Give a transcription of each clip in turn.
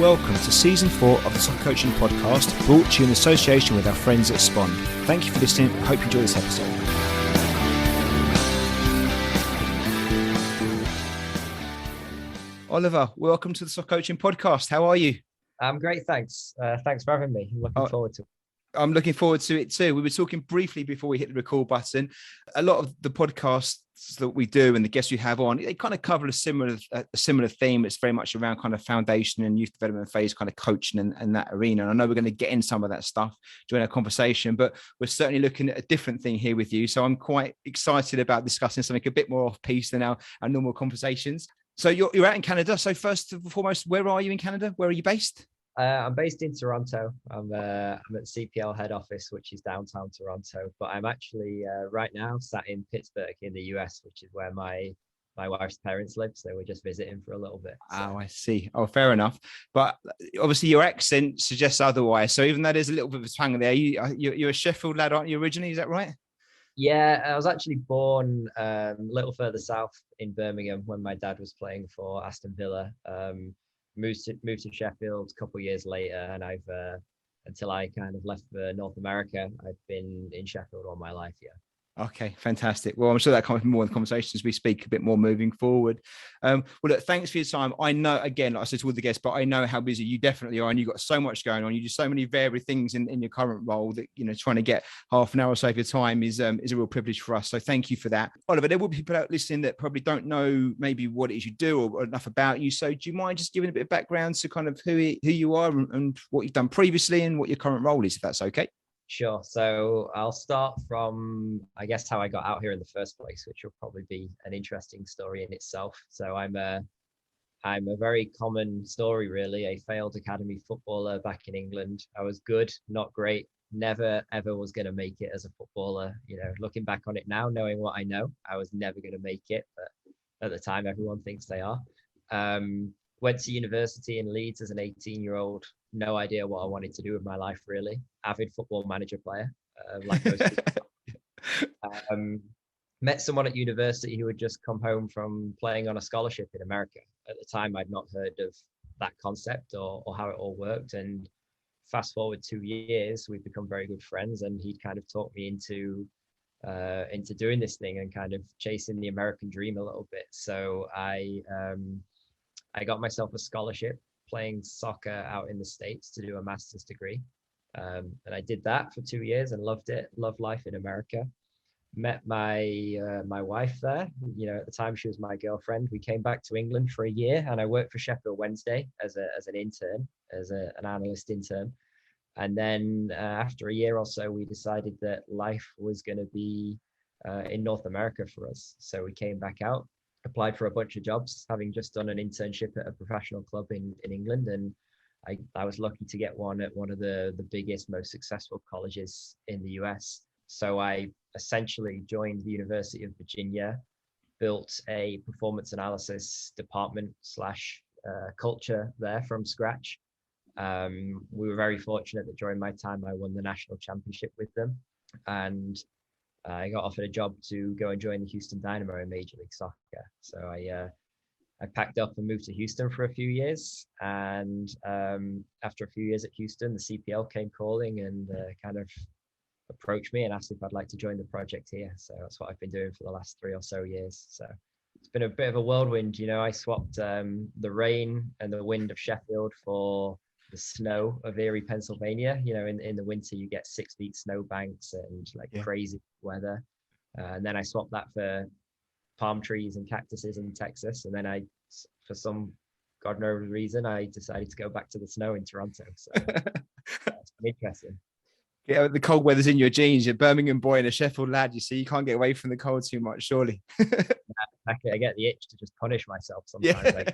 welcome to Season 4 of the Soccer Coaching Podcast, brought to you in association with our friends at Spond. Thank you for listening. I hope you enjoy this episode. Oliver, welcome to the Soccer Coaching Podcast. How are you? I'm great, thanks. Thanks for having me. I'm looking forward to it. I'm looking forward to it too. We were talking briefly before we hit the record button. A lot of the podcasts that we do and the guests we have on, they kind of cover a similar theme. It's very much around kind of foundation and youth development phase, kind of coaching and that arena. And I know we're going to get in some of that stuff during our conversation, but we're certainly looking at a different thing here with you. So I'm quite excited about discussing something a bit more off piece than our normal conversations. So you're out in Canada. So first and foremost, where are you in Canada? Where are you based? I'm based in Toronto. I'm at CPL head office, which is downtown Toronto. But I'm actually right now sat in Pittsburgh in the US, which is where my wife's parents live. So we're just visiting for a little bit. So. Oh, I see. Oh, fair enough. But obviously your accent suggests otherwise. So even though there's a little bit of a twang there, you're a Sheffield lad, aren't you originally? Is that right? Yeah, I was actually born a little further south in Birmingham when my dad was playing for Aston Villa. Moved to Sheffield a couple of years later, and I've until I kind of left for North America, I've been in Sheffield all my life. Yeah. Okay, fantastic. Well, I'm sure that comes more in the conversations we speak a bit more moving forward. Well, look, thanks for your time. I know, again, like I said to all the guests, but I know how busy you definitely are, and you've got so much going on. You do so many varied things in your current role that, you know, trying to get half an hour or so of your time is a real privilege for us. So thank you for that. Oliver, there will be people out listening that probably don't know maybe what it is you do or enough about you. So do you mind just giving a bit of background to kind of who you are and what you've done previously and what your current role is, if that's okay? Sure. So I'll start from, I guess, how I got out here in the first place, which will probably be an interesting story in itself. So I'm a very common story, really. A failed academy footballer back in England. I was good, not great. Never, ever was going to make it as a footballer. You know, looking back on it now, knowing what I know, I was never going to make it. But at the time, everyone thinks they are. Went to university in Leeds as an 18-year-old. No idea what I wanted to do with my life, really. Avid football manager player, like most people. Met someone at university who had just come home from playing on a scholarship in America. At the time, I'd not heard of that concept or how it all worked. And fast forward 2 years, we've become very good friends. And he kind of talked me into doing this thing and kind of chasing the American dream a little bit. So I got myself a scholarship playing soccer out in the States to do a master's degree. And I did that for 2 years and loved it, loved life in America. Met my wife there. You know, at the time she was my girlfriend. We came back to England for a year and I worked for Sheffield Wednesday as an intern, an analyst intern. And then after a year or so, we decided that life was going to be in North America for us. So we came back out, applied for a bunch of jobs, having just done an internship at a professional club in England. And I was lucky to get one at one of the biggest, most successful colleges in the US. So I essentially joined the University of Virginia, built a performance analysis department / culture there from scratch. We were very fortunate that during my time, I won the national championship with them. And I got offered a job to go and join the Houston Dynamo in Major League Soccer. So I packed up and moved to Houston for a few years. And after a few years at Houston, the CPL came calling and kind of approached me and asked if I'd like to join the project here. So that's what I've been doing for the last 3 or so years. So it's been a bit of a whirlwind. You know, I swapped the rain and the wind of Sheffield for the snow of Erie, Pennsylvania. You know, in the winter you get 6 feet snow banks and crazy weather. And then I swapped that for palm trees and cactuses in Texas. And then for some God knows reason, I decided to go back to the snow in Toronto. So it's been interesting. Yeah, the cold weather's in your genes. You're a Birmingham boy and a Sheffield lad. You see, you can't get away from the cold too much, surely. I get the itch to just punish myself sometimes. Yeah.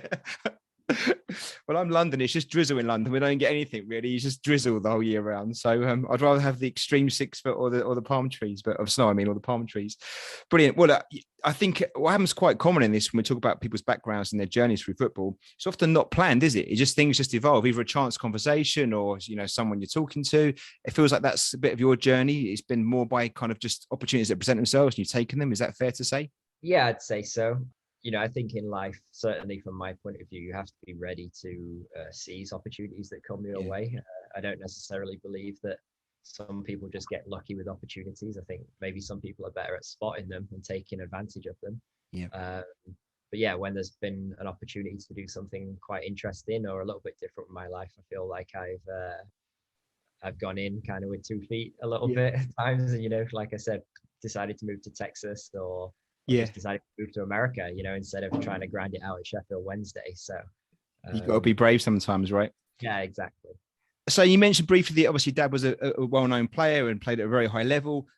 Well, I'm London. It's just drizzle in London. We don't get anything really. It's just drizzle the whole year round. So I'd rather have the extreme 6 foot or the palm trees, but of snow, or the palm trees. Brilliant. Well, I think what happens quite common in this when we talk about people's backgrounds and their journeys through football, it's often not planned, is it? Things just evolve, either a chance conversation or, you know, someone you're talking to. It feels like that's a bit of your journey. It's been more by kind of just opportunities that present themselves and you've taken them. Is that fair to say? Yeah, I'd say so. I think in life, certainly from my point of view, you have to be ready to seize opportunities that come your way. I don't necessarily believe that some people just get lucky with opportunities. I think maybe some people are better at spotting them and taking advantage of them. Yeah. But yeah, when there's been an opportunity to do something quite interesting or a little bit different in my life, I feel like I've gone in kind of with 2 feet a little bit at times. And, like I said, decided to move to Texas or just decided to move to America, instead of trying to grind it out at Sheffield Wednesday. So You got to be brave sometimes, right? yeah, exactly. So you mentioned briefly that obviously Dad was a well-known player and played at a very high level.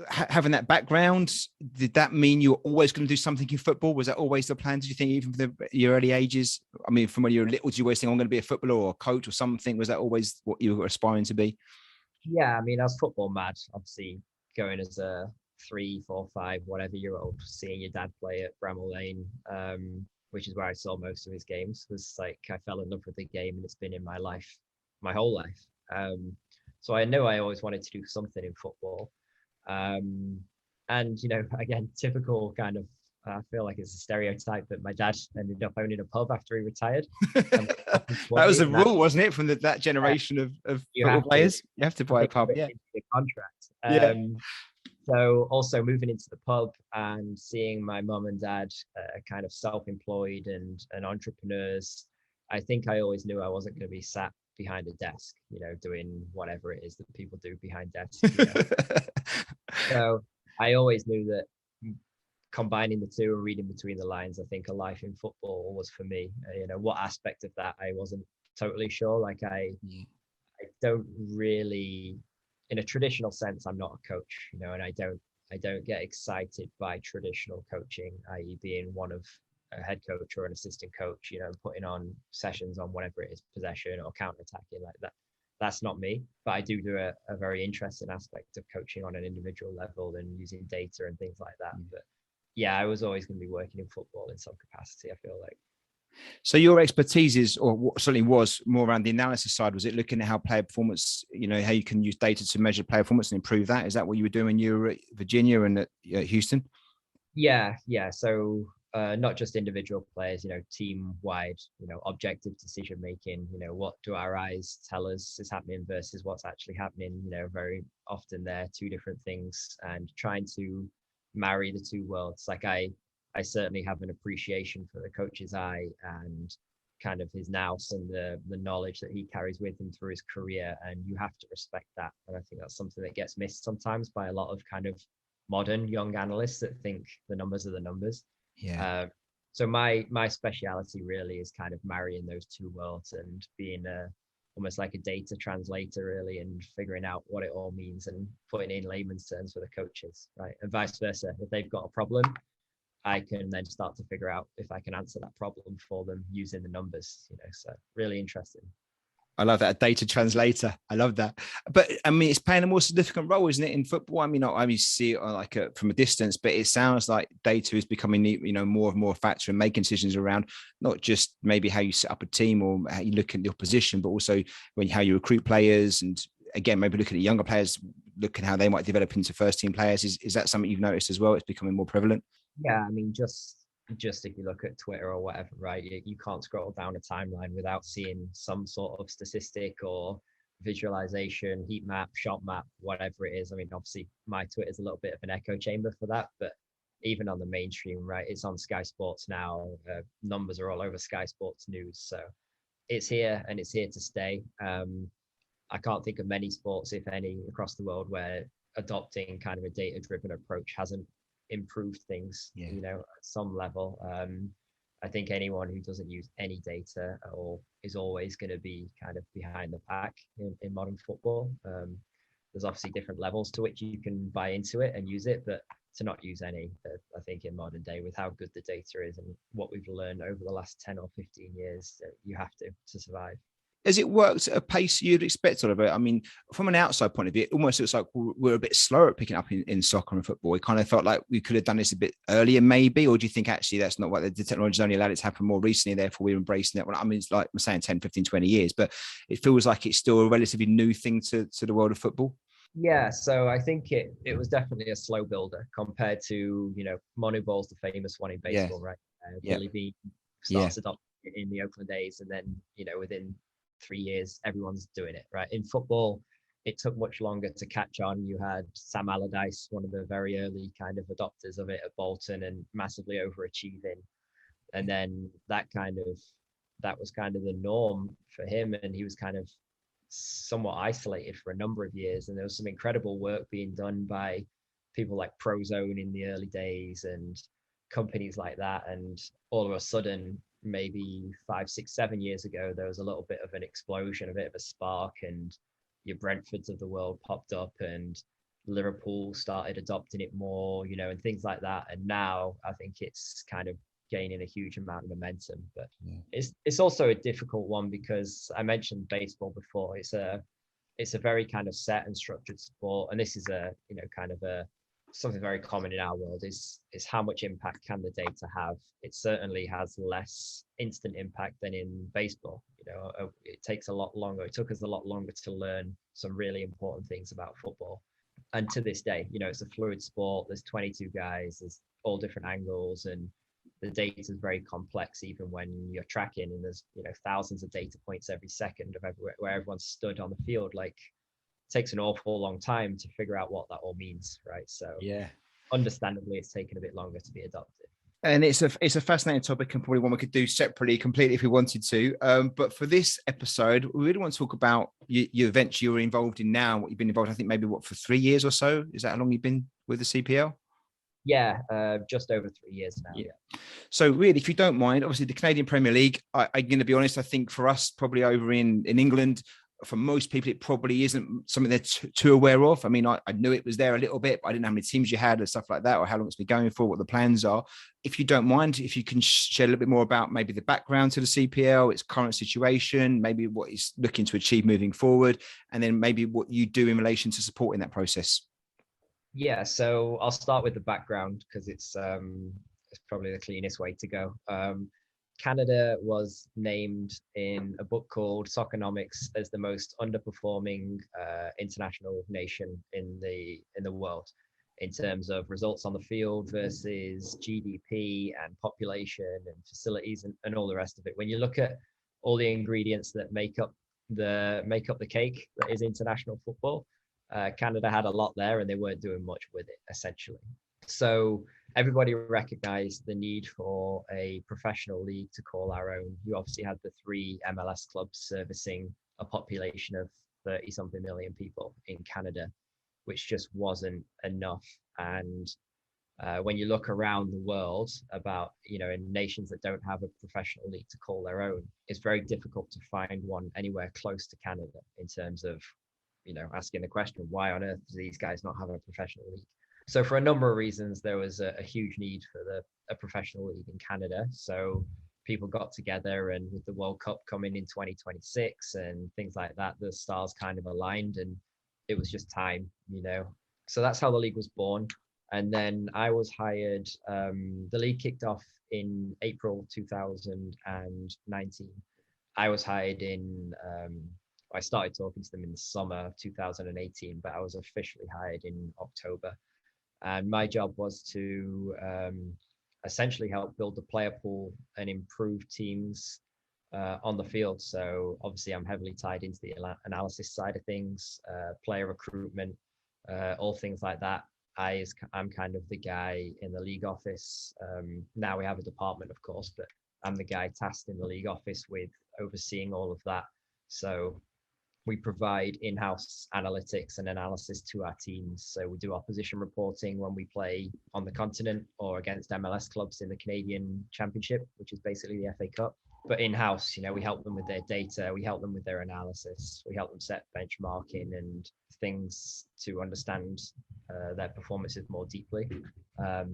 Having that background, did that mean you were always going to do something in football? Was that always the plan? Did you think even from your early ages? I mean, from when you were little, did you always think I'm going to be a footballer or a coach or something? Was that always what you were aspiring to be? Yeah, I mean, I was football mad, obviously going as a 3, 4, 5, whatever year old, seeing your dad play at Bramall Lane, which is where I saw most of his games, was like I fell in love with the game, and it's been in my life, my whole life. So I knew I always wanted to do something in football. And, again, typical kind of, I feel like it's a stereotype, but my dad ended up owning a pub after he retired. That was a rule, wasn't it, from that generation of football players? You have to buy a pub, yeah. Your contract. So also moving into the pub and seeing my mum and dad kind of self-employed and entrepreneurs, I think I always knew I wasn't going to be sat behind a desk, doing whatever it is that people do behind desks. So I always knew that combining the two and reading between the lines, I think a life in football was for me. What aspect of that I wasn't totally sure. Like I don't really, in a traditional sense, I'm not a coach, and I don't get excited by traditional coaching, i.e. being one of a head coach or an assistant coach, putting on sessions on whatever it is, possession or counter-attacking like that. That's not me, but I do a very interesting aspect of coaching on an individual level and using data and things like that. But yeah, I was always going to be working in football in some capacity, I feel like. So your expertise is, or what certainly was, more around the analysis side. Was it looking at how player performance, how you can use data to measure player performance and improve that? Is that what you were doing when you were at Virginia and at Houston? Yeah. So not just individual players, team wide, objective decision making, what do our eyes tell us is happening versus what's actually happening. Very often they're two different things, and trying to marry the two worlds. Like I certainly have an appreciation for the coach's eye and kind of his nous and the knowledge that he carries with him through his career, and you have to respect that. And I think that's something that gets missed sometimes by a lot of kind of modern young analysts that think the numbers are the numbers. So my speciality really is kind of marrying those two worlds and being almost like a data translator really, and figuring out what it all means and putting it in layman's terms for the coaches, right? And vice versa. If they've got a problem, I can then start to figure out if I can answer that problem for them using the numbers, so really interesting. I love that, a data translator. I love that. But I mean, it's playing a more significant role, isn't it, in football? I mean, I see it from a distance, but it sounds like data is becoming, more and more a factor in making decisions around not just maybe how you set up a team or how you look at your position, but also how you recruit players. And again, maybe looking at younger players, looking how they might develop into first team players. Is that something you've noticed as well? It's becoming more prevalent. Yeah, I mean, just if you look at Twitter or whatever, right, you can't scroll down a timeline without seeing some sort of statistic or visualization, heat map, shot map, whatever it is. I mean, obviously my Twitter is a little bit of an echo chamber for that, but even on the mainstream, right, it's on Sky Sports now. Numbers are all over Sky Sports News. So it's here and it's here to stay. I can't think of many sports, if any, across the world where adopting kind of a data-driven approach hasn't improved things, at some level. I think anyone who doesn't use any data or is always going to be kind of behind the pack in modern football. There's obviously different levels to which you can buy into it and use it, but to not use any, I think in modern day, with how good the data is and what we've learned over the last 10 or 15 years, you have to survive. Has it worked at a pace you'd expect out of it? I mean, from an outside point of view, it almost looks like we're a bit slower at picking up in soccer and football. It kind of felt like we could have done this a bit earlier, maybe. Or do you think actually that's not what the technology has only allowed it to happen more recently, therefore we're embracing it? Well, I mean, it's like I'm saying 10, 15, 20 years, but it feels like it's still a relatively new thing to the world of football. Yeah, so I think it was definitely a slow builder compared to, Moneyball's the famous one in baseball, right? Yeah. Billy Bean Yeah. starts adopting it in the Oakland A's, and then within 3 years, everyone's doing it, right? In football, it took much longer to catch on. You had Sam Allardyce, one of the very early kind of adopters of it at Bolton, and massively overachieving. And then that was kind of the norm for him, and he was kind of somewhat isolated for a number of years. And there was some incredible work being done by people like Prozone in the early days and companies like that. And all of a sudden, maybe 5, 6, 7 years ago, there was a little bit of an explosion, a bit of a spark, and your Brentfords of the world popped up, and Liverpool started adopting it more, and things like that. And now I think it's kind of gaining a huge amount of momentum. But it's also a difficult one because I mentioned baseball before. It's a very kind of set and structured sport, and this is kind of something very common in our world is how much impact can the data have. It certainly has less instant impact than in baseball. It takes a lot longer. It took us a lot longer to learn some really important things about football. And to this day, it's a fluid sport. There's 22 guys, there's all different angles, and the data is very complex even when you're tracking, and there's thousands of data points every second of where everyone's stood on the field. Like, it takes an awful long time to figure out what that all means, right? So understandably, it's taken a bit longer to be adopted. And it's a fascinating topic, and probably one we could do separately, completely, if we wanted to. But for this episode, we really want to talk about your events you're involved in now, what you've been involved. I think maybe for 3 years or so. Is that how long you've been with the CPL? Yeah, just over 3 years now. Yeah. So really, if you don't mind, obviously the Canadian Premier League, I'm going to be honest, I think for us, probably over in England, for most people, it probably isn't something they're too aware of. I mean, I knew it was there a little bit, but I didn't know how many teams you had and stuff like that, or how long it's been going for, what the plans are. If you don't mind, if you can share a little bit more about maybe the background to the CPL, its current situation, maybe what it's looking to achieve moving forward, and then maybe what you do in relation to supporting that process. Yeah, so I'll start with the background because it's probably the cleanest way to go. Canada was named in a book called Soccernomics as the most underperforming international nation in the world in terms of results on the field versus GDP and population and facilities and all the rest of it. When you look at all the ingredients that make up the cake that is international football, Canada had a lot there, and they weren't doing much with it, essentially. So everybody recognized the need for a professional league to call our own. You obviously had the 3 MLS clubs servicing a population of 30-something million people in Canada, which just wasn't enough. And when you look around the world about, in nations that don't have a professional league to call their own, it's very difficult to find one anywhere close to Canada in terms of asking the question, why on earth do these guys not have a professional league? So for a number of reasons, there was a huge need for a professional league in Canada. So people got together, and with the World Cup coming in 2026 and things like that, the stars kind of aligned, and it was just time, So that's how the league was born. And then I was hired, the league kicked off in April 2019. I was hired I started talking to them in the summer of 2018, but I was officially hired in October. And my job was to essentially help build the player pool and improve teams on the field. So obviously I'm heavily tied into the analysis side of things, player recruitment, all things like that. I'm kind of the guy in the league office. Now we have a department, of course, but I'm the guy tasked in the league office with overseeing all of that. So we provide in-house analytics and analysis to our teams. So we do our position reporting when we play on the continent or against MLS clubs in the Canadian Championship, which is basically the FA Cup. But in-house, we help them with their data, we help them with their analysis, we help them set benchmarking and things to understand their performances more deeply.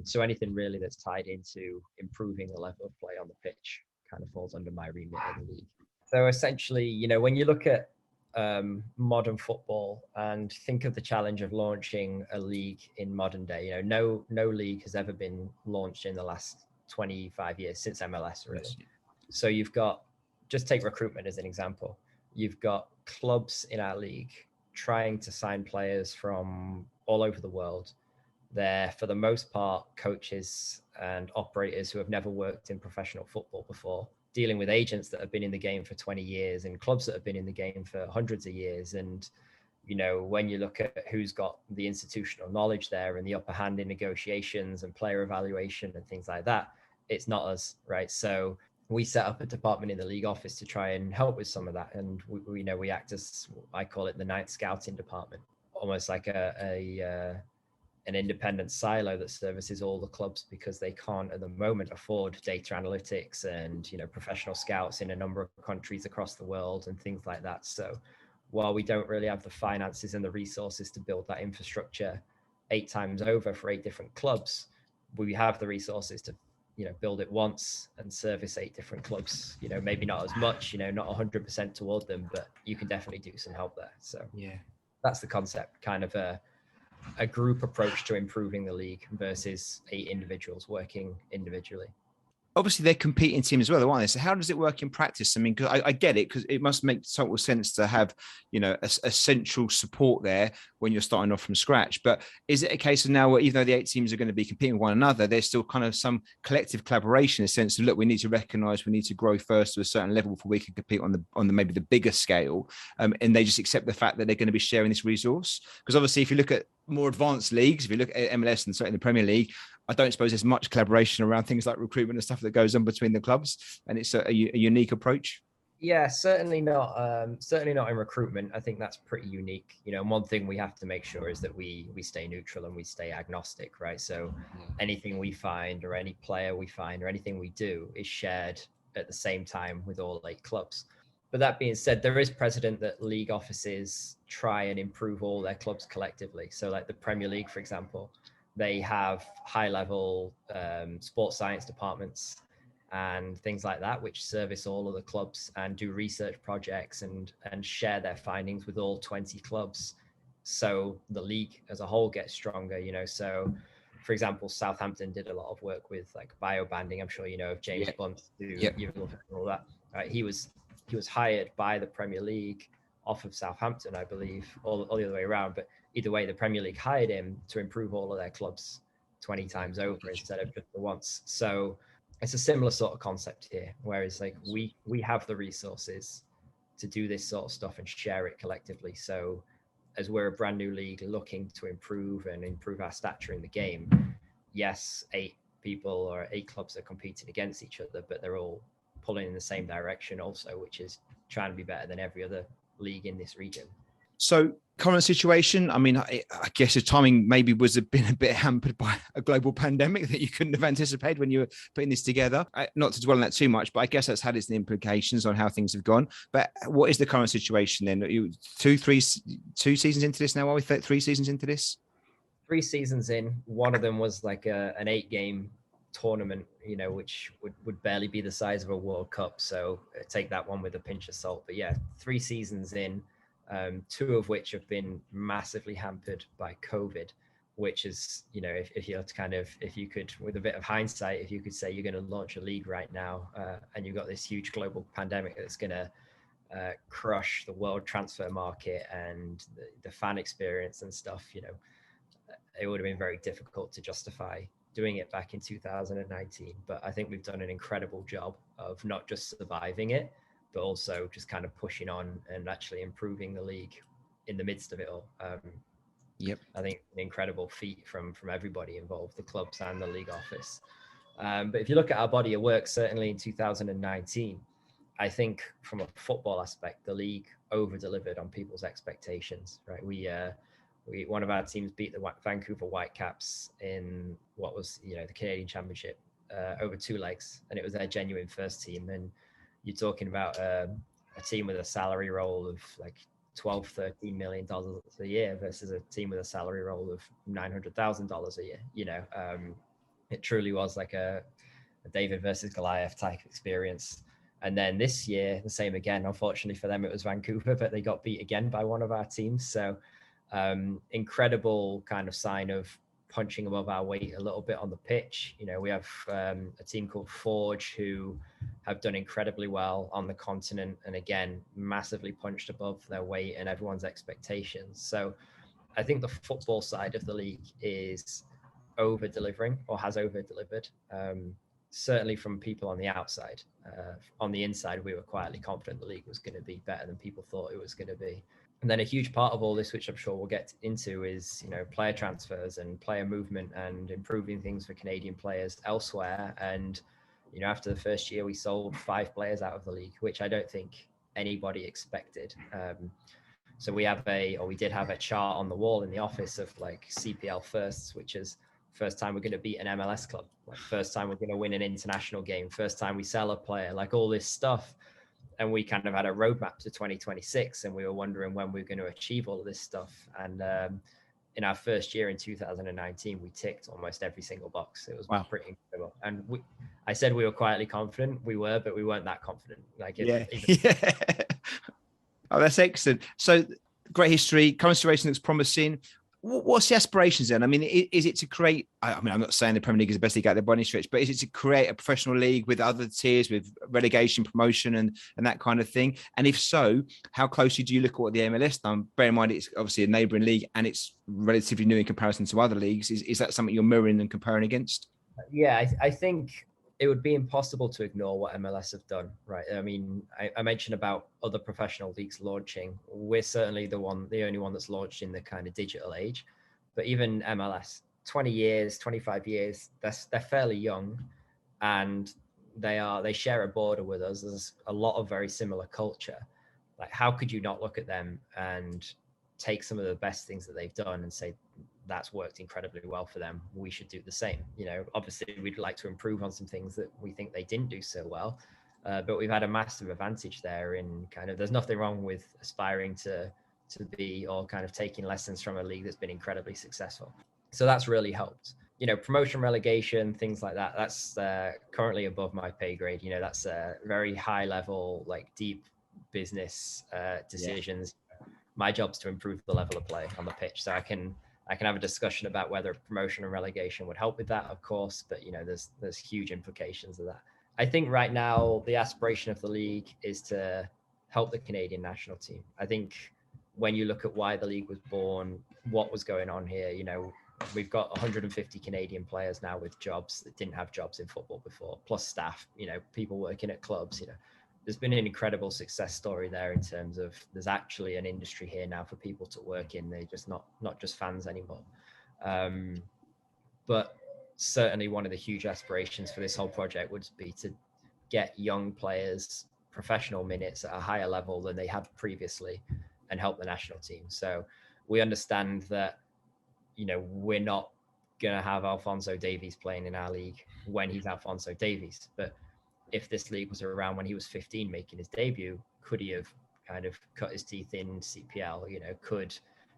So anything really that's tied into improving the level of play on the pitch kind of falls under my remit of the league. So essentially, when you look at modern football and think of the challenge of launching a league in modern day, no league has ever been launched in the last 25 years since MLS, really. Yes. So you've got, just take recruitment as an example. You've got clubs in our league trying to sign players from all over the world, They're, for the most part, coaches and operators who have never worked in professional football before, dealing with agents that have been in the game for 20 years and clubs that have been in the game for hundreds of years. And, you know, when you look at who's got the institutional knowledge there and the upper hand in negotiations and player evaluation and things like that, it's not us, right? So we set up a department in the league office to try and help with some of that. And we know we act as, I call it the night scouting department, almost like an independent silo that services all the clubs, because they can't at the moment afford data analytics and, you know, professional scouts in a number of countries across the world and things like that. So while we don't really have the finances and the resources to build that infrastructure 8 times over for 8 different clubs, we have the resources to, you know, build it once and service 8 different clubs. You know, maybe not as much, you know, not 100% toward them, but you can definitely do some help there. So Yeah, that's the concept, kind of a group approach to improving the league versus 8 individuals working individually. obviously they're competing teams as well, aren't they? So how does it work in practice? I mean, because I get it, because it must make total sense to have, you know, a central support there when you're starting off from scratch. But is it a case of now where even though the 8 teams are going to be competing with one another, there's still kind of some collective collaboration in a sense of, look, we need to recognize we need to grow first to a certain level before we can compete on the maybe the bigger scale, and they just accept the fact that they're going to be sharing this resource? Because obviously if you look at more advanced leagues, if you look at MLS and certainly the Premier League, I don't suppose there's much collaboration around things like recruitment and stuff that goes on between the clubs, and it's a unique approach. Yeah, certainly not. Certainly not in recruitment. I think that's pretty unique. You know, and one thing we have to make sure is that we stay neutral and we stay agnostic, right? So anything we find or any player we find or anything we do is shared at the same time with all 8 clubs. But that being said, there is precedent that league offices try and improve all their clubs collectively. So like the Premier League, for example, they have high level sports science departments and things like that, which service all of the clubs and do research projects and share their findings with all 20 clubs. So the league as a whole gets stronger, you know. So for example, Southampton did a lot of work with like biobanding. I'm sure you know of James Spond, all that. Right? He was hired by the Premier League off of Southampton, I believe, all the other way around. But either way, the Premier League hired him to improve all of their clubs 20 times over instead of just the once. So it's a similar sort of concept here, whereas like we have the resources to do this sort of stuff and share it collectively. So as we're a brand new league looking to improve our stature in the game, yes, 8 people or 8 clubs are competing against each other, but they're all pulling in the same direction also, which is trying to be better than every other league in this region. So current situation, I mean, I guess the timing maybe been a bit hampered by a global pandemic that you couldn't have anticipated when you were putting this together. Not to dwell on that too much, but I guess that's had its implications on how things have gone. But what is the current situation then? 2 seasons into this now? Are we 3 seasons into this? 3 seasons in. One of them was like an 8-game tournament, you know, which would barely be the size of a World Cup. So take that one with a pinch of salt. But yeah, 3 seasons in. 2 of which have been massively hampered by COVID, which is, you know, if you're kind of, if you could, with a bit of hindsight, if you could say you're going to launch a league right now and you've got this huge global pandemic that's going to crush the world transfer market and the fan experience and stuff, you know, it would have been very difficult to justify doing it back in 2019. But I think we've done an incredible job of not just surviving it, but also just kind of pushing on and actually improving the league in the midst of it all. I think an incredible feat from everybody involved, the clubs and the league office. But if you look at our body of work, certainly in 2019, I think from a football aspect, the league over-delivered on people's expectations, right? We one of our teams beat the Vancouver Whitecaps in what was, you know, the Canadian Championship over 2 legs, and it was their genuine first team. And you're talking about a team with a salary roll of like $12-13 million a year versus a team with a salary roll of $900,000 a year. You know, it truly was like a David versus Goliath type experience. And then this year, the same again. Unfortunately for them, it was Vancouver, but they got beat again by one of our teams. So incredible kind of sign of punching above our weight a little bit on the pitch. You know, we have a team called Forge who have done incredibly well on the continent, and again, massively punched above their weight and everyone's expectations. So I think the football side of the league is over delivering or has over delivered. Certainly from people on the outside. On the inside, we were quietly confident the league was going to be better than people thought it was going to be. And then a huge part of all this, which I'm sure we'll get into, is, you know, player transfers and player movement and improving things for Canadian players elsewhere. And, you know, after the first year, we sold 5 players out of the league, which I don't think anybody expected. So we did have a chart on the wall in the office of like CPL firsts, which is first time we're going to beat an MLS club, like first time we're going to win an international game, first time we sell a player, like all this stuff. And we kind of had a roadmap to 2026, and we were wondering when we were going to achieve all of this stuff. And in our first year in 2019, we ticked almost every single box. It was pretty incredible. And I said we were quietly confident. We were, but we weren't that confident. Like, yeah. Oh, that's excellent. So great history. Current situation looks promising. What's the aspirations then? I mean, is it to create, I mean, I'm not saying the Premier League is the best league out there by any stretch, but is it to create a professional league with other tiers, with relegation, promotion and that kind of thing? And if so, how closely do you look at what the MLS done? Bear in mind, it's obviously a neighbouring league and it's relatively new in comparison to other leagues. Is that something you're mirroring and comparing against? Yeah, I think it would be impossible to ignore what MLS have done, right? I mean, I mentioned about other professional leagues launching. We're certainly the only one that's launched in the kind of digital age. But even MLS, 20 years, 25 years, they're fairly young, and they share a border with us. There's a lot of very similar culture. Like, how could you not look at them and take some of the best things that they've done and say, that's worked incredibly well for them, we should do the same? You know, obviously we'd like to improve on some things that we think they didn't do so well, but we've had a massive advantage there in kind of, there's nothing wrong with aspiring to be, or kind of taking lessons from a league that's been incredibly successful. So that's really helped. You know, promotion, relegation, things like that, that's currently above my pay grade. You know, that's a very high level, like deep business decisions. Yeah. My job's to improve the level of play on the pitch. So I can have a discussion about whether promotion and relegation would help with that, of course, but you know, there's huge implications of that. I think right now the aspiration of the league is to help the Canadian national team. I think when you look at why the league was born, what was going on here, you know, we've got 150 Canadian players now with jobs that didn't have jobs in football before, plus staff, you know, people working at clubs. You know, there's been an incredible success story there in terms of there's actually an industry here now for people to work in. They're just not just fans anymore. But certainly one of the huge aspirations for this whole project would be to get young players professional minutes at a higher level than they had previously and help the national team. So we understand that, you know, we're not going to have Alphonso Davies playing in our league when he's Alphonso Davies. But if this league was around when he was 15 making his debut, could he have kind of cut his teeth in CPL? You know, could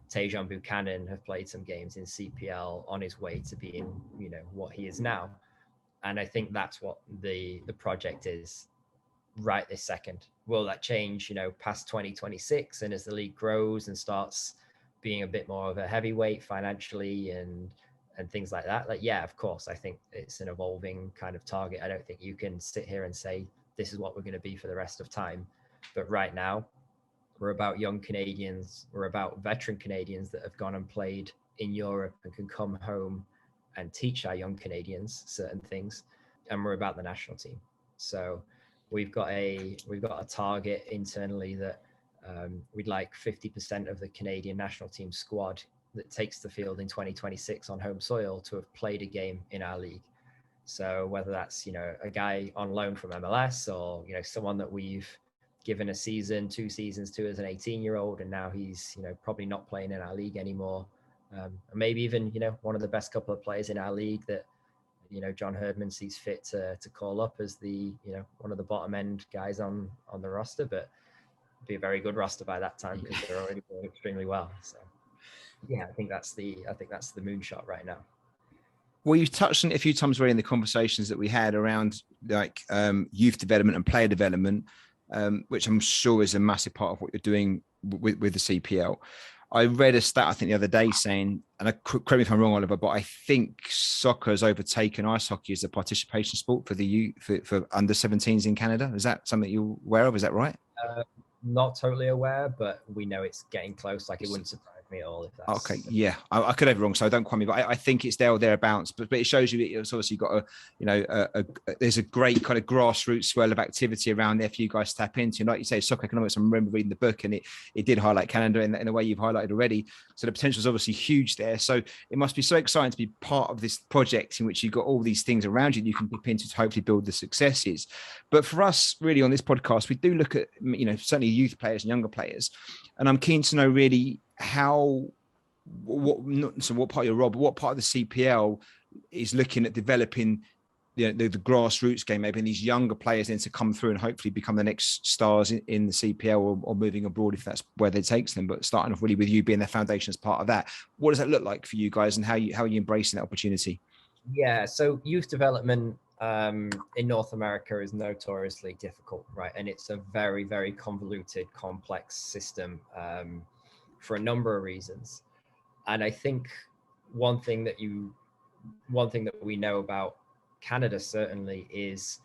Tejan Buchanan have played some games in CPL on his way to being, you know, what he is now? And I think that's what the project is right this second. Will that change, you know, past 2026 and as the league grows and starts being a bit more of a heavyweight financially and things like that? Like, yeah, of course, I think it's an evolving kind of target. I don't think you can sit here and say this is what we're going to be for the rest of time. But right now, we're about young Canadians. We're about veteran Canadians that have gone and played in Europe and can come home and teach our young Canadians certain things. And we're about the national team. So we've got a target internally that we'd like 50% of the Canadian national team squad that takes the field in 2026 on home soil to have played a game in our league. So whether that's, you know, a guy on loan from MLS or, you know, someone that we've given a season, 2 seasons to as an 18-year-old, and now he's, you know, probably not playing in our league anymore. Maybe even, you know, one of the best couple of players in our league that, you know, John Herdman sees fit to call up as the, you know, one of the bottom end guys on the roster, but be a very good roster by that time because they're already doing extremely well. So yeah, I think that's the moonshot right now. Well, you've touched on it a few times already in the conversations that we had around like youth development and player development, which I'm sure is a massive part of what you're doing with the CPL. I read a stat, I think the other day saying, and correct me if I'm wrong, Oliver, but I think soccer has overtaken ice hockey as a participation sport for the youth, for under 17s in Canada. Is that something you're aware of? Is that right? Not totally aware, but we know it's getting close. Like, it wouldn't surprise me at all if Okay, that's yeah, I could have it wrong, so don't quote me, but I think it's there or thereabouts. But it shows you it's obviously got there's a great kind of grassroots swell of activity around there for you guys to tap into. And like you say, soccer economics. I remember reading the book, and it did highlight Canada in a way you've highlighted already. So the potential is obviously huge there. So it must be so exciting to be part of this project in which you've got all these things around you that you can dip into to hopefully build the successes. But for us, really, on this podcast, we do look at certainly youth players and younger players, and I'm keen to know really what part of your role, but what part of the CPL is looking at developing the grassroots game, maybe, and these younger players then to come through and hopefully become the next stars in the CPL or moving abroad if that's where they takes them. But starting off really with you being their foundation as part of that, what does that look like for you guys, and how are you embracing that opportunity? Yeah, so youth development in North America is notoriously difficult, right? And it's a very, very convoluted, complex system for a number of reasons. And I think one thing that we know about Canada certainly is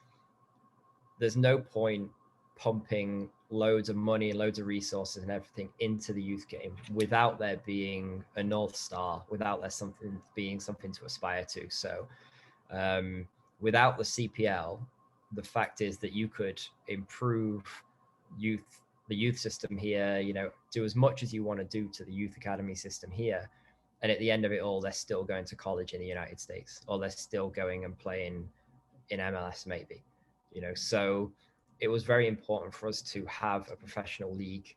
there's no point pumping loads of money and loads of resources and everything into the youth game without there being a North Star, without there being something to aspire to. So without the CPL, the fact is that you could improve the youth system here, do as much as you want to do to the youth academy system here. And at the end of it all, they're still going to college in the United States, or they're still going and playing in MLS maybe, so it was very important for us to have a professional league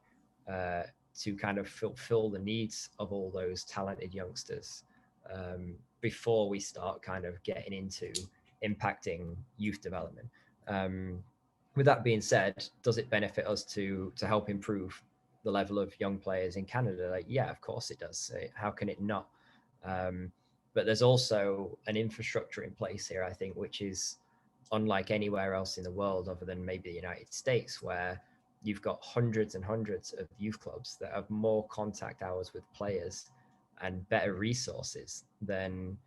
to kind of fulfill the needs of all those talented youngsters before we start kind of getting into impacting youth development. With that being said, does it benefit us to help improve the level of young players in Canada? Like, yeah, of course it does. How can it not? But there's also an infrastructure in place here, I think, which is unlike anywhere else in the world other than maybe the United States, where you've got hundreds and hundreds of youth clubs that have more contact hours with players and better resources than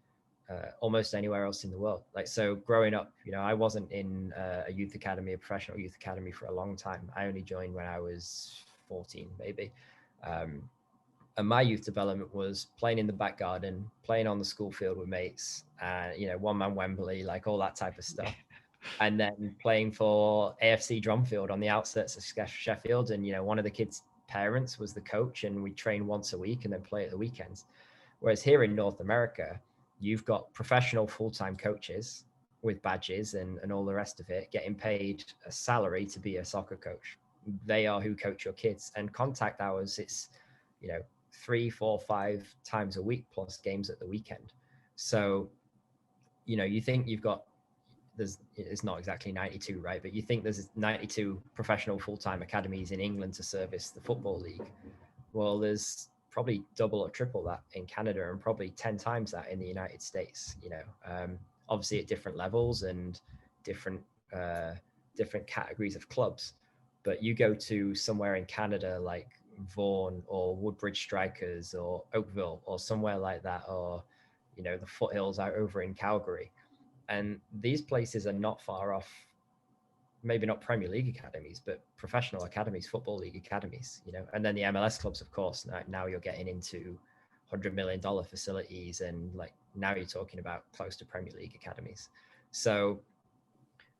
almost anywhere else in the world. Like, so growing up, I wasn't in a youth academy, a professional youth academy for a long time. I only joined when I was 14, maybe. And my youth development was playing in the back garden, playing on the school field with mates, one man Wembley, like all that type of stuff. And then playing for AFC Drumfield on the outskirts of Sheffield. And, one of the kids' parents was the coach, and we train once a week and then play at the weekends. Whereas here in North America, you've got professional full-time coaches with badges and all the rest of it, getting paid a salary to be a soccer coach. They are who coach your kids. And contact hours, it's, 3, 4, 5 times a week plus games at the weekend. So, you think you've got, it's not exactly 92, right? But you think there's 92 professional full-time academies in England to service the Football League. Well, there's probably double or triple that in Canada, and probably 10 times that in the United States, obviously at different levels and different categories of clubs. But you go to somewhere in Canada like Vaughan or Woodbridge Strikers or Oakville or somewhere like that, or the foothills out over in Calgary, and these places are not far off, maybe not Premier League academies, but professional academies, Football League academies, and then the MLS clubs, of course. Now you're getting into $100 million facilities, and like now you're talking about close to Premier League academies. So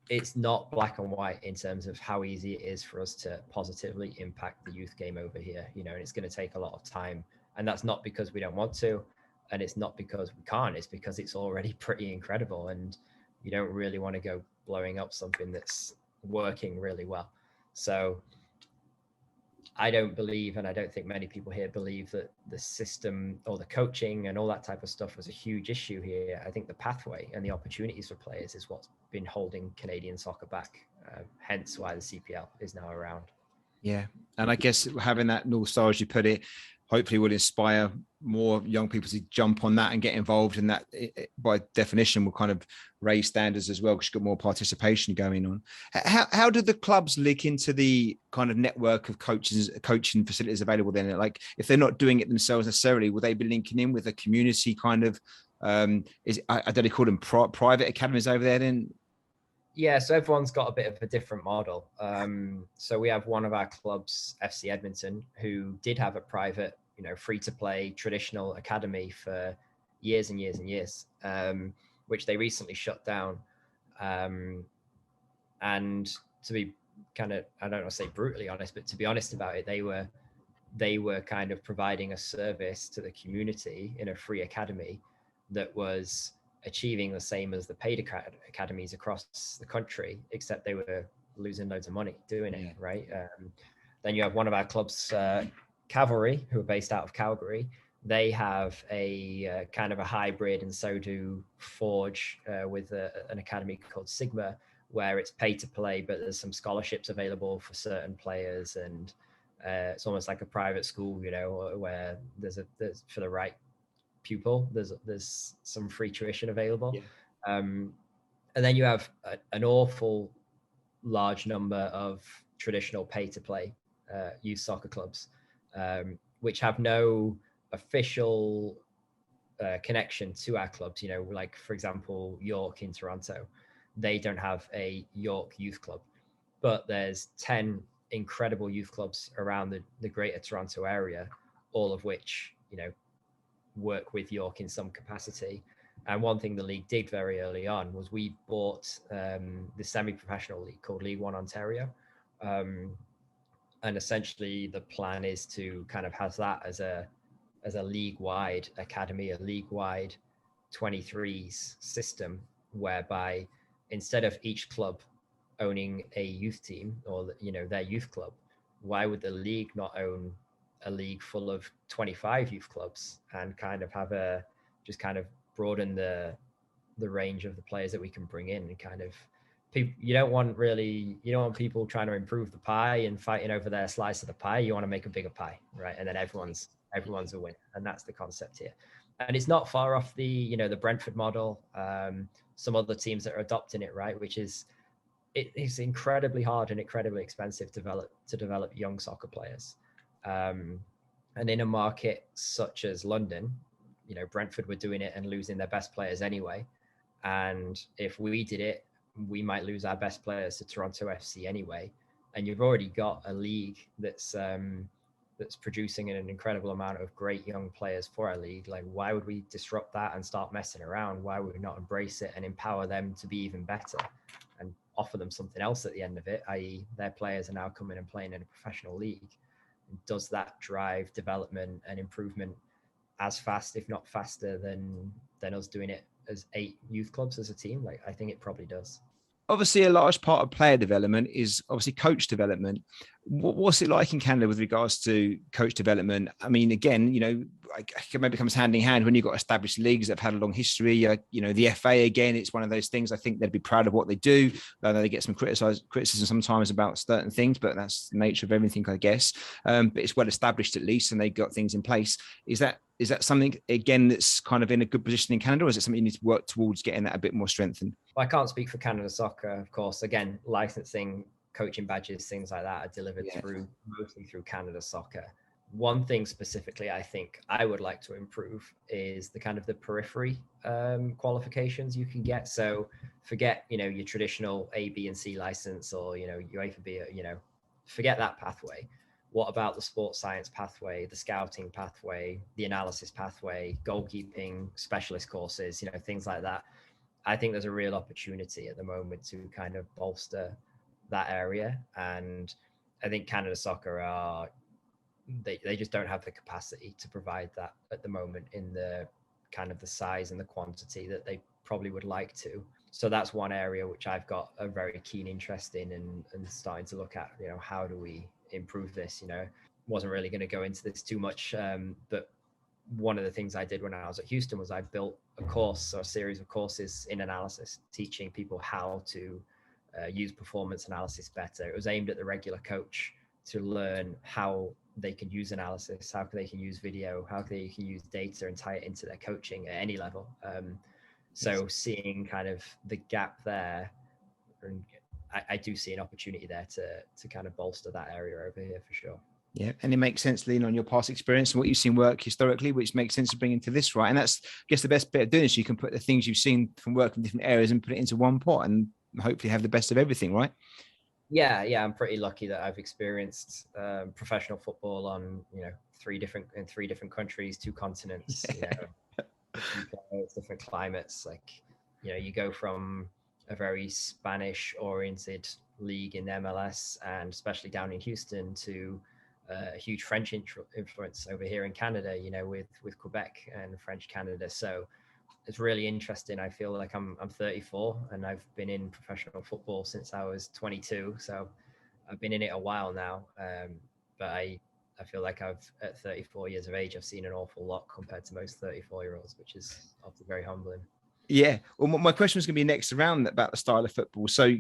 it's not black and white in terms of how easy it is for us to positively impact the youth game over here, and it's going to take a lot of time. And that's not because we don't want to, and it's not because we can't, it's because it's already pretty incredible, and you don't really want to go blowing up something that's working really well. So I don't believe, and I don't think many people here believe, that the system or the coaching and all that type of stuff was a huge issue here. I think the pathway and the opportunities for players is what's been holding Canadian soccer back, hence why the CPL is now around. Yeah. And I guess having that North Star, as you put it, hopefully will inspire more young people to jump on that and get involved in that. By definition, will kind of raise standards as well, because you've got more participation going on. How do the clubs link into the kind of network of coaching facilities available then? Like, if they're not doing it themselves necessarily, will they be linking in with a community kind of, I don't know, call them private academies over there then? Yeah, so everyone's got a bit of a different model. So we have one of our clubs, FC Edmonton, who did have a private, free to play traditional academy for years and years and years, which they recently shut down. And to be kind of, I don't want to say brutally honest, but to be honest about it, they were kind of providing a service to the community in a free academy that was achieving the same as the paid academies across the country, except they were losing loads of money doing it, right? Then you have one of our clubs, Cavalry, who are based out of Calgary. They have a kind of a hybrid, and so do Forge with an academy called Sigma, where it's pay to play, but there's some scholarships available for certain players, and it's almost like a private school, where there's for the right pupil, there's some free tuition available. And then you have an awful large number of traditional pay to play youth soccer clubs, which have no official connection to our clubs. Like for example, York in Toronto, they don't have a York youth club, but there's 10 incredible youth clubs around the greater Toronto area, all of which work with York in some capacity. And one thing the league did very early on was we bought the semi-professional league called League One Ontario, and essentially the plan is to kind of have that as a league-wide academy, a league-wide 23s system, whereby instead of each club owning a youth team or their youth club, why would the league not own a league full of 25 youth clubs and kind of have just kind of broaden the range of the players that we can bring in, and kind of people, you don't want people trying to improve the pie and fighting over their slice of the pie. You want to make a bigger pie, right? And then everyone's a winner, and that's the concept here. And it's not far off the Brentford model, some other teams that are adopting it, right? Which is, it's incredibly hard and incredibly expensive to develop young soccer players. And in a market such as London, Brentford were doing it and losing their best players anyway. And if we did it, we might lose our best players to Toronto FC anyway. And you've already got a league that's producing an incredible amount of great young players for our league. Like, why would we disrupt that and start messing around? Why would we not embrace it and empower them to be even better and offer them something else at the end of it, i.e. their players are now coming and playing in a professional league? Does that drive development and improvement as fast, if not faster, than us doing it as 8 youth clubs as a team? Like, I think it probably does. Obviously, a large part of player development is obviously coach development. What's it like in Canada with regards to coach development? I mean, again, it maybe comes hand in hand when you've got established leagues that have had a long history. The FA, again, it's one of those things. I think they'd be proud of what they do. I know they get some criticism sometimes about certain things, but that's the nature of everything, I guess. But it's well established at least, and they've got things in place. Is that something, again, that's kind of in a good position in Canada, or is it something you need to work towards getting that a bit more strengthened? Well, I can't speak for Canada Soccer, of course. Again, licensing, coaching badges, things like that are delivered mostly through Canada Soccer. One thing specifically I think I would like to improve is the kind of the periphery qualifications you can get. So forget, your traditional A, B, and C license, or, UEFA B, forget that pathway. What about the sports science pathway, the scouting pathway, the analysis pathway, goalkeeping, specialist courses, things like that? I think there's a real opportunity at the moment to kind of bolster that area. And I think Canada Soccer they just don't have the capacity to provide that at the moment in the kind of the size and the quantity that they probably would like to. So that's one area which I've got a very keen interest in, and starting to look at, how do we improve this? Wasn't really going to go into this too much, but one of the things I did when I was at Houston was I built a course, or a series of courses in analysis, teaching people how to use performance analysis better. It was aimed at the regular coach to learn how they can use analysis, how they can use video, how they can use data and tie it into their coaching at any level. So seeing kind of the gap there, and I do see an opportunity there to kind of bolster that area over here for sure. Yeah, and it makes sense leaning on your past experience and what you've seen work historically, which makes sense to bring into this, right? And that's, I guess, the best bit of doing this. You can put the things you've seen from work in different areas and put it into one pot and hopefully have the best of everything, right? Yeah, I'm pretty lucky that I've experienced professional football on three different countries, two continents, you know, different players, different climates. Like, you know, you go from a very Spanish oriented league in MLS, and especially down in Houston, to a huge French influence over here in Canada, you know, with Quebec and French Canada. So it's really interesting. I feel like I'm 34 and I've been in professional football since I was 22. So I've been in it a while now. But I feel like at 34 years of age, I've seen an awful lot compared to most 34-year-olds, which is obviously very humbling. Yeah. Well, my question was going to be next around about the style of football. So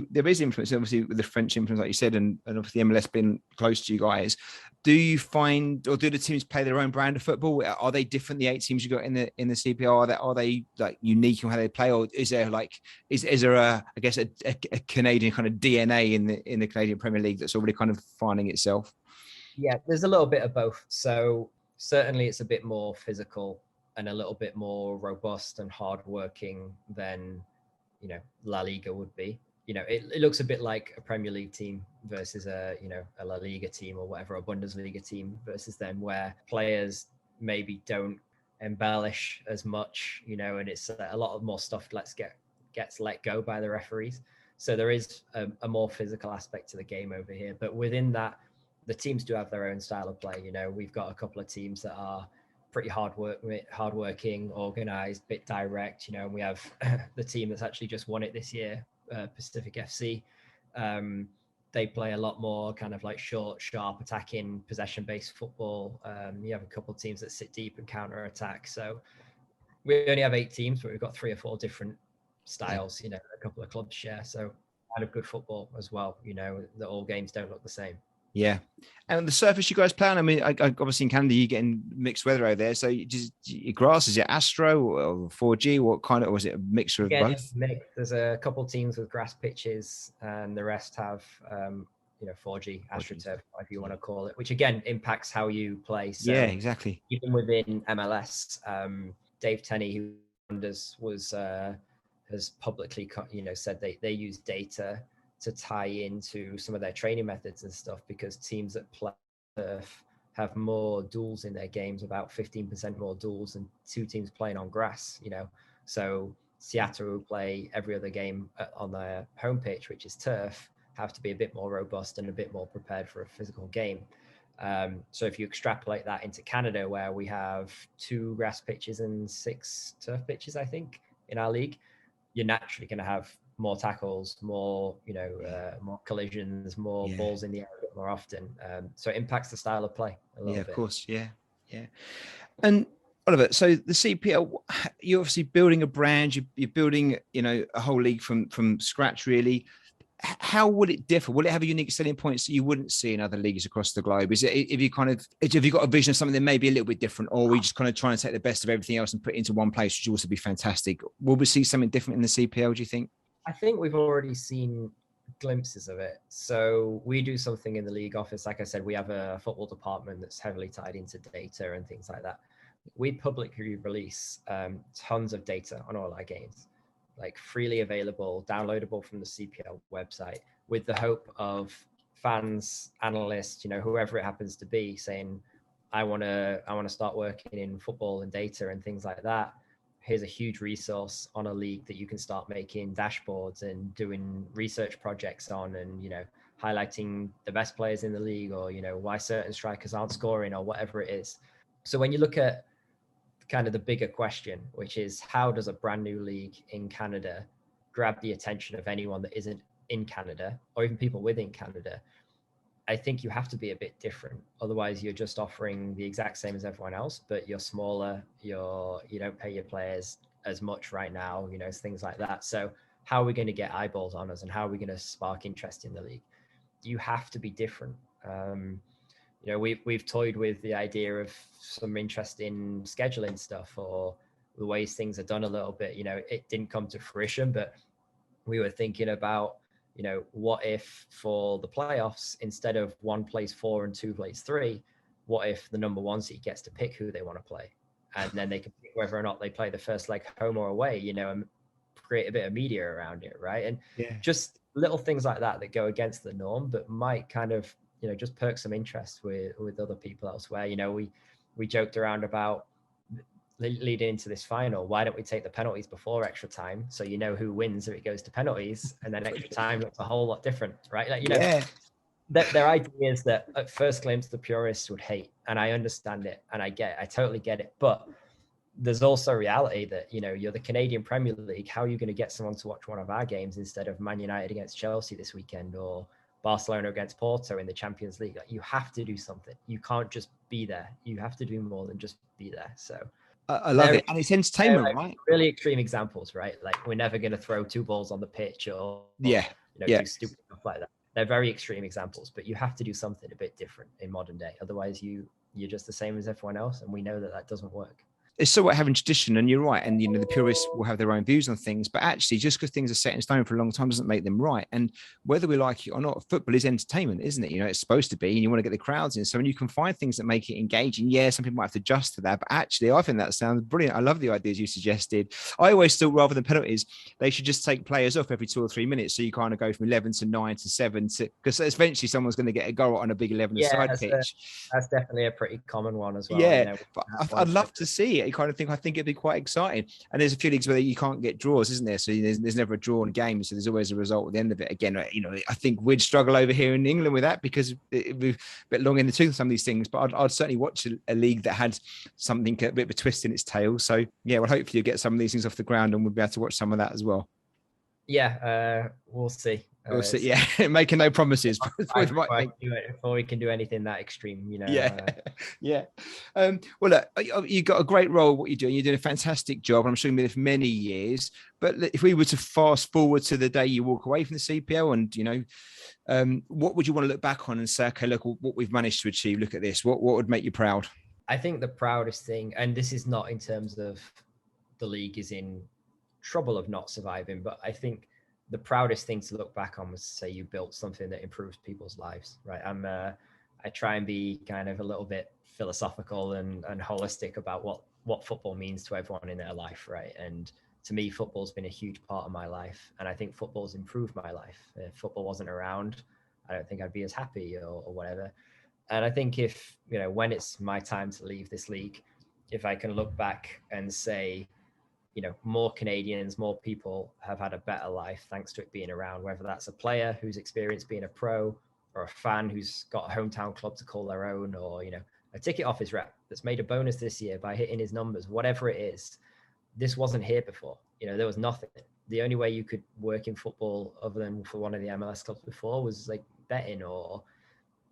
there is influence, obviously, with the French influence, like you said, and obviously MLS being close to you guys. Do you find, or do the teams play their own brand of football? Are they different, the 8 teams you got in the CPL? Are they like unique in how they play, or is there like is there a, I guess, a Canadian kind of DNA in the Canadian Premier League that's already kind of finding itself? Yeah, there's a little bit of both. So certainly it's a bit more physical and a little bit more robust and hardworking than, you know, La Liga would be. You know, it looks a bit like a Premier League team versus a, you know, a La Liga team or whatever, a Bundesliga team versus them, where players maybe don't embellish as much, you know, and it's a lot of more stuff gets let go by the referees. So there is a more physical aspect to the game over here. But within that, the teams do have their own style of play. You know, we've got a couple of teams that are pretty hardworking, organized, bit direct. You know, and we have the team that's actually just won it this year, Pacific FC. They play a lot more kind of like short, sharp, attacking, possession-based football. You have a couple of teams that sit deep and counter-attack. So we only have 8 teams, but we've got 3 or 4 different styles. You know, a couple of clubs share. So kind of good football as well. You know, that all games don't look the same. Yeah. And the surface you guys play on, I mean, I obviously in Canada, you're getting mixed weather over there. So your grass, is it Astro or 4G? What kind of, or was it a mixture of both? There's a couple teams with grass pitches and the rest have, you know, 4G, AstroTurf, if you want to call it, which again impacts how you play. So yeah, exactly. Even within MLS, Dave Tenney, who has publicly, you know, said they use data to tie into some of their training methods and stuff, because teams that play turf have more duels in their games, about 15% more duels than 2 teams playing on grass, you know. So Seattle, who play every other game on their home pitch, which is turf, have to be a bit more robust and a bit more prepared for a physical game. So if you extrapolate that into Canada, where we have 2 grass pitches and 6 turf pitches, I think, in our league, you're naturally going to have more tackles, more, you know, more collisions, more balls in the air a bit more often. So it impacts the style of play a little bit. Of course. Yeah. And Oliver, so the CPL, you're obviously building a brand, you're building, you know, a whole league from scratch, really. How would it differ? Will it have a unique selling points that you wouldn't see in other leagues across the globe? Is it, have you got a vision of something that may be a little bit different, or are we just kind of trying to take the best of everything else and put it into one place, which would also be fantastic? Will we see something different in the CPL, do you think? I think we've already seen glimpses of it. So we do something in the league office. Like I said, we have a football department that's heavily tied into data and things like that. We publicly release tons of data on all our games, like freely available, downloadable from the CPL website, with the hope of fans, analysts, you know, whoever it happens to be, saying, I want to start working in football and data and things like that. Here's a huge resource on a league that you can start making dashboards and doing research projects on, and, you know, highlighting the best players in the league, or, you know, why certain strikers aren't scoring, or whatever it is. So when you look at kind of the bigger question, which is how does a brand new league in Canada grab the attention of anyone that isn't in Canada, or even people within Canada, I think you have to be a bit different. Otherwise, you're just offering the exact same as everyone else, but you're smaller. You don't pay your players as much right now, you know, things like that. So how are we going to get eyeballs on us, and how are we going to spark interest in the league? You have to be different. You know, we've toyed with the idea of some interesting scheduling stuff, or the ways things are done a little bit. You know, it didn't come to fruition, but we were thinking about, you know, what if for the playoffs, instead of 1 plays 4 and 2 plays 3, what if the number 1 seed gets to pick who they want to play, and then they can pick whether or not they play the first leg home or away, you know, and create a bit of media around it, right? And just little things like that go against the norm, but might kind of just perk some interest with other people elsewhere. We joked around about leading into this final, why don't we take the penalties before extra time, so who wins if it goes to penalties, and then extra time looks a whole lot different, right? They're ideas that at first glimpse the purists would hate, and I understand it, and I totally get it. But there's also reality that you're the Canadian Premier League. How are you going to get someone to watch one of our games instead of Man United against Chelsea this weekend, or Barcelona against Porto in the Champions League? You have to do something. You can't just be there. You have to do more than just be there. So I love it, and it's entertainment, right? Really extreme examples, right? Like, we're never going to throw two balls on the pitch or do stupid stuff like that. They're very extreme examples, but you have to do something a bit different in modern day. Otherwise, you're just the same as everyone else, and we know that doesn't work. It's so what having tradition, and you're right. And the purists will have their own views on things, but actually, just because things are set in stone for a long time doesn't make them right. And whether we like it or not, football is entertainment, isn't it? It's supposed to be, and you want to get the crowds in. So when you can find things that make it engaging, some people might have to adjust to that, but actually, I think that sounds brilliant. I love the ideas you suggested. I always thought, rather than penalties, they should just take players off every 2 or 3 minutes, so you kind of go from 11 to 9 to 7, because eventually someone's going to get a goal on a big 11-a-side pitch. That's definitely a pretty common one as well. Yeah, but I'd love to see it. You kind of think, I think it'd be quite exciting. And there's a few leagues where you can't get draws, isn't there? So there's never a draw in game. So there's always a result at the end of it. Again, I think we'd struggle over here in England with that, because it'd be a bit long in the tooth, some of these things. But I'd certainly watch a league that had something, a bit of a twist in its tail. So well, hopefully you get some of these things off the ground, and we'll be able to watch some of that as well. Yeah, we'll see. We'll see. Yeah, making no promises before we can do anything that extreme. Yeah. Well, look, you've got a great role. What you're doing, you're doing a fantastic job. I'm sure you've been there for many years. But if we were to fast forward to the day you walk away from the CPL, and what would you want to look back on and say, okay, look what we've managed to achieve. Look at this. What would make you proud? I think the proudest thing, and this is not in terms of the league is in trouble of not surviving, but I think the proudest thing to look back on was to say you built something that improves people's lives, right? I try and be kind of a little bit philosophical and holistic about what football means to everyone in their life, right? And to me, football's been a huge part of my life, and I think football's improved my life. If football wasn't around, I don't think I'd be as happy or whatever. And I think if, when it's my time to leave this league, if I can look back and say, more Canadians, more people have had a better life thanks to it being around, whether that's a player who's experienced being a pro, or a fan who's got a hometown club to call their own, or, a ticket office rep that's made a bonus this year by hitting his numbers, whatever it is. This wasn't here before. There was nothing. The only way you could work in football other than for one of the MLS clubs before was like betting or,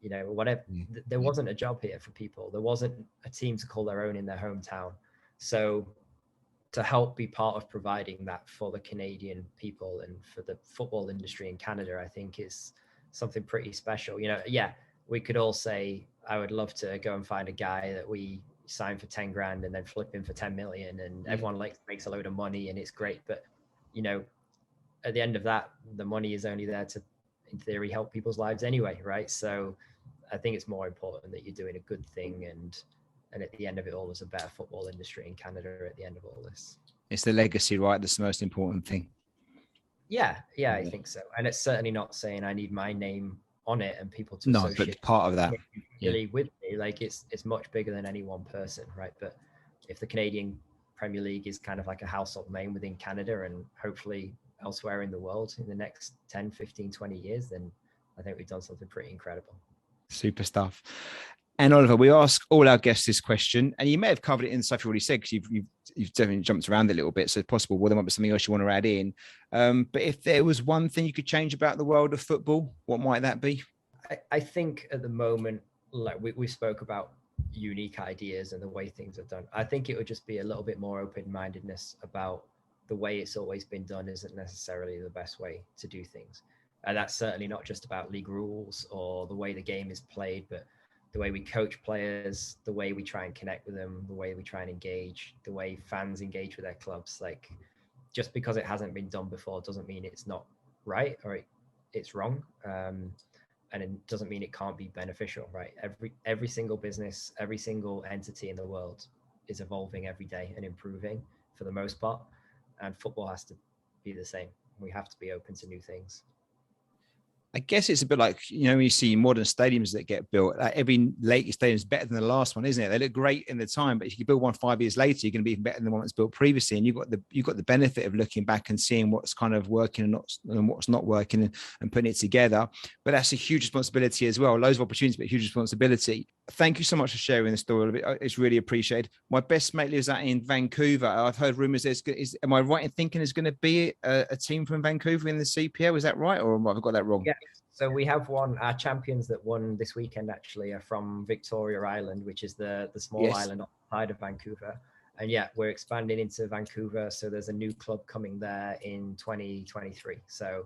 whatever. There wasn't a job here for people. There wasn't a team to call their own in their hometown. So to help be part of providing that for the Canadian people and for the football industry in Canada, I think is something pretty special. We could all say, I would love to go and find a guy that we sign for 10 grand and then flip him for 10 million, and everyone makes a load of money and it's great. But, at the end of that, the money is only there to, in theory, help people's lives anyway, right? So I think it's more important that you're doing a good thing, and at the end of it all, there's a better football industry in Canada at the end of all this. It's the legacy, right? That's the most important thing. Yeah, I think so. And it's certainly not saying I need my name on it and people to associate. But part of that really with me. Like it's much bigger than any one person, right? But if the Canadian Premier League is kind of like a household name within Canada and hopefully elsewhere in the world in the next 10, 15, 20 years, then I think we've done something pretty incredible. Super stuff. And Oliver, we ask all our guests this question, and you may have covered it in the stuff you already said, because you've definitely jumped around a little bit. So if possible, there might be something else you want to add in. But if there was one thing you could change about the world of football, what might that be? I think at the moment, like we spoke about unique ideas and the way things are done. I think it would just be a little bit more open-mindedness about the way it's always been done isn't necessarily the best way to do things. And that's certainly not just about league rules or the way the game is played, but the way we coach players, the way we try and connect with them, the way we try and engage, the way fans engage with their clubs. Like, just because it hasn't been done before doesn't mean it's not right or it's wrong. And it doesn't mean it can't be beneficial, right? Every single business, every single entity in the world is evolving every day and improving for the most part. And football has to be the same. We have to be open to new things. I guess it's a bit like, when you see modern stadiums that get built, every latest stadium is better than the last one, isn't it? They look great in the time, but if you build one 5 years later, you're going to be even better than the one that's built previously. And you've got the benefit of looking back and seeing what's kind of working and what's not working, and putting it together. But that's a huge responsibility as well. Loads of opportunities, but huge responsibility. Thank you so much for sharing the story. It's really appreciated. My best mate lives out in Vancouver. I've heard rumors am I right in thinking there's going to be a team from Vancouver in the CPL? Is that right? Or have I got that wrong? Yeah. So we have our champions that won this weekend actually are from Victoria Island, which is the small island outside of Vancouver. And yeah, we're expanding into Vancouver. So there's a new club coming there in 2023. So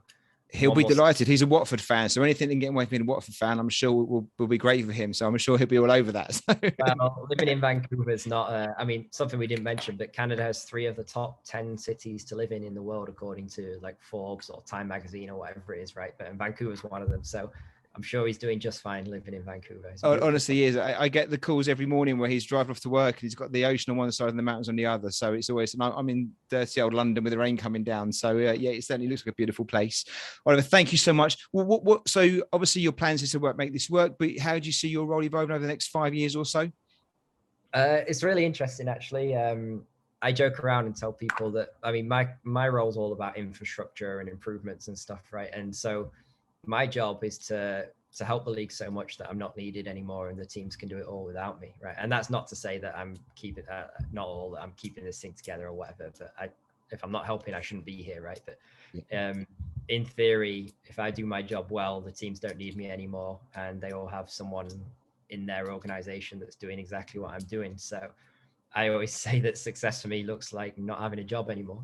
he'll be delighted. He's a Watford fan, so anything that can get away from being a Watford fan, I'm sure will be great for him. So I'm sure he'll be all over that. Well, living in Vancouver is not, something we didn't mention, but Canada has 3 of the top 10 cities to live in the world, according to like Forbes or Time Magazine or whatever it is, right? But Vancouver's one of them. So I'm sure he's doing just fine living in Vancouver. Honestly, he is. I get the calls every morning where he's driving off to work and he's got the ocean on one side and the mountains on the other. So it's always, and I'm in dirty old London with the rain coming down. So yeah, it certainly looks like a beautiful place. Oliver, thank you so much. So obviously your plans is to make this work, but how do you see your role evolving over the next 5 years or so? It's really interesting, actually. I joke around and tell people that, my role is all about infrastructure and improvements and stuff, right? And so my job is to help the league so much that I'm not needed anymore and the teams can do it all without me, right? And that's not to say that I'm keeping I'm keeping this thing together or whatever, but if I'm not helping, I shouldn't be here, right? But in theory, if I do my job well, the teams don't need me anymore and they all have someone in their organization that's doing exactly what I'm doing. So I always say that success for me looks like not having a job anymore.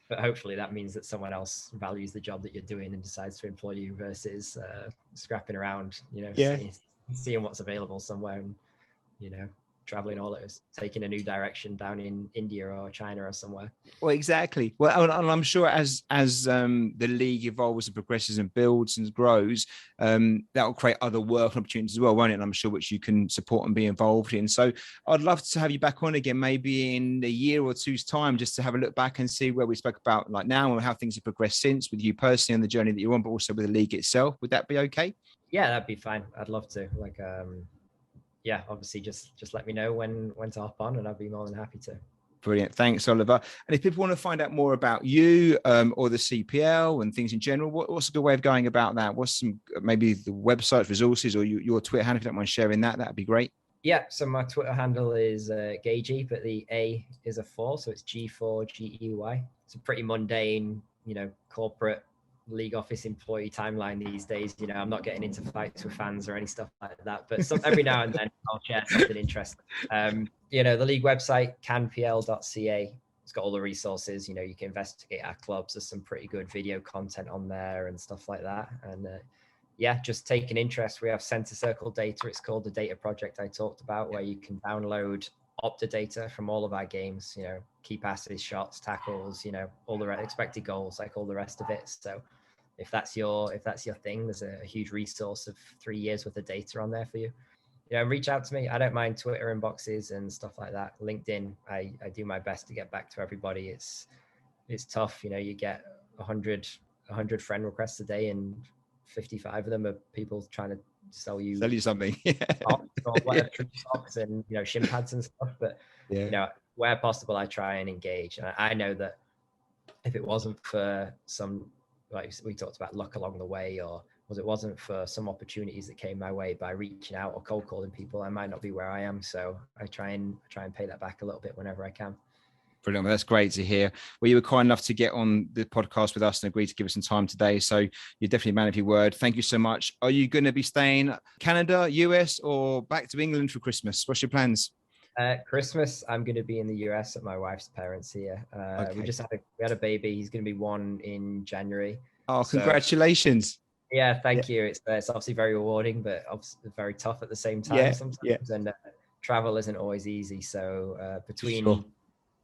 But hopefully that means that someone else values the job that you're doing and decides to employ you versus scrapping around, seeing what's available somewhere and, traveling all over, taking a new direction down in India or China or somewhere. Well, exactly. Well, and I'm sure as the league evolves and progresses and builds and grows, that will create other work opportunities as well, won't it? And I'm sure which you can support and be involved in. So I'd love to have you back on again, maybe in a year or two's time, just to have a look back and see where we spoke about like now and how things have progressed since with you personally on the journey that you're on, but also with the league itself. Would that be okay? Yeah, that'd be fine. I'd love to. Yeah, obviously just let me know when to hop on and I'll be more than happy to. Brilliant. Thanks, Oliver. And if people want to find out more about you or the CPL and things in general, what's a good way of going about that? What's some, maybe the website resources or your Twitter handle, if you don't mind sharing that, that'd be great. Yeah, so my Twitter handle is Gage, but the A is a 4, so it's G4GEY. It's a pretty mundane, corporate league office employee timeline these days. I'm not getting into fights with fans or any stuff like that, but every now and then I'll share something interesting. The league website, canpl.ca, it's got all the resources. You can investigate our clubs. There's some pretty good video content on there and stuff like that. And just take an interest. We have center circle data. It's called the data project I talked about, where you can download Opta data from all of our games, key passes, shots, tackles, all the expected goals, like all the rest of it. So if that's your thing, there's a huge resource of 3 years worth of data on there for you. Reach out to me. I don't mind Twitter inboxes and stuff like that. LinkedIn, I do my best to get back to everybody. It's tough. You get 100 friend requests a day and 55 of them are people trying to sell you something. or whatever, socks and shin pads and stuff. But where possible, I try and engage. And I know that if it wasn't for some, like we talked about, luck along the way, or it wasn't for some opportunities that came my way by reaching out or cold calling people, I might not be where I am. So I try and pay that back a little bit whenever I can. Brilliant. That's great to hear. Well, you were kind enough to get on the podcast with us and agree to give us some time today. So you're definitely a man of your word. Thank you so much. Are you going to be staying Canada, US, or back to England for Christmas? What's your plans? Christmas, I'm going to be in the US at my wife's parents here. Okay. We had a baby. He's going to be 1 in January. Oh, congratulations. Yeah, thank you. It's obviously very rewarding, but obviously very tough at the same time sometimes. And travel isn't always easy. So between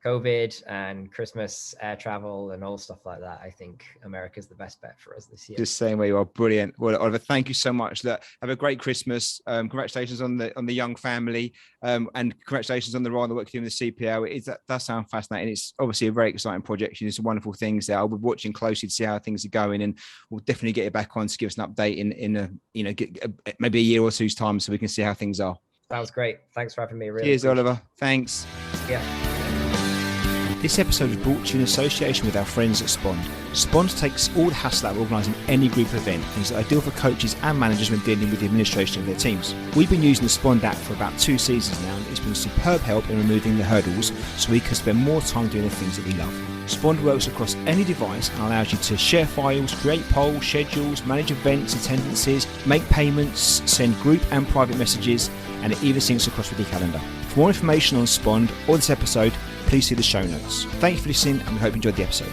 COVID and Christmas air travel and all stuff like that, I think America's the best bet for us this year. Just saying where you are. Brilliant. Well, Oliver, thank you so much. Have a great Christmas. Congratulations on the young family, and congratulations on the role and the work you're doing in the CPL. That does sound fascinating. It's obviously a very exciting project. There's some wonderful things there. I'll be watching closely to see how things are going, and we'll definitely get you back on to give us an update in maybe a year or two's time, so we can see how things are. Sounds great. Thanks for having me. Really. Cheers, Oliver. Thanks. Yeah. This episode is brought to you in association with our friends at Spond. Spond takes all the hassle out of organising any group event and is ideal for coaches and managers when dealing with the administration of their teams. We've been using the Spond app for about 2 seasons now, and it's been superb help in removing the hurdles so we can spend more time doing the things that we love. Spond works across any device and allows you to share files, create polls, schedules, manage events, attendances, make payments, send group and private messages, and it even syncs across with your calendar. For more information on Spond or this episode, please see the show notes. Thank you for listening, and we hope you enjoyed the episode.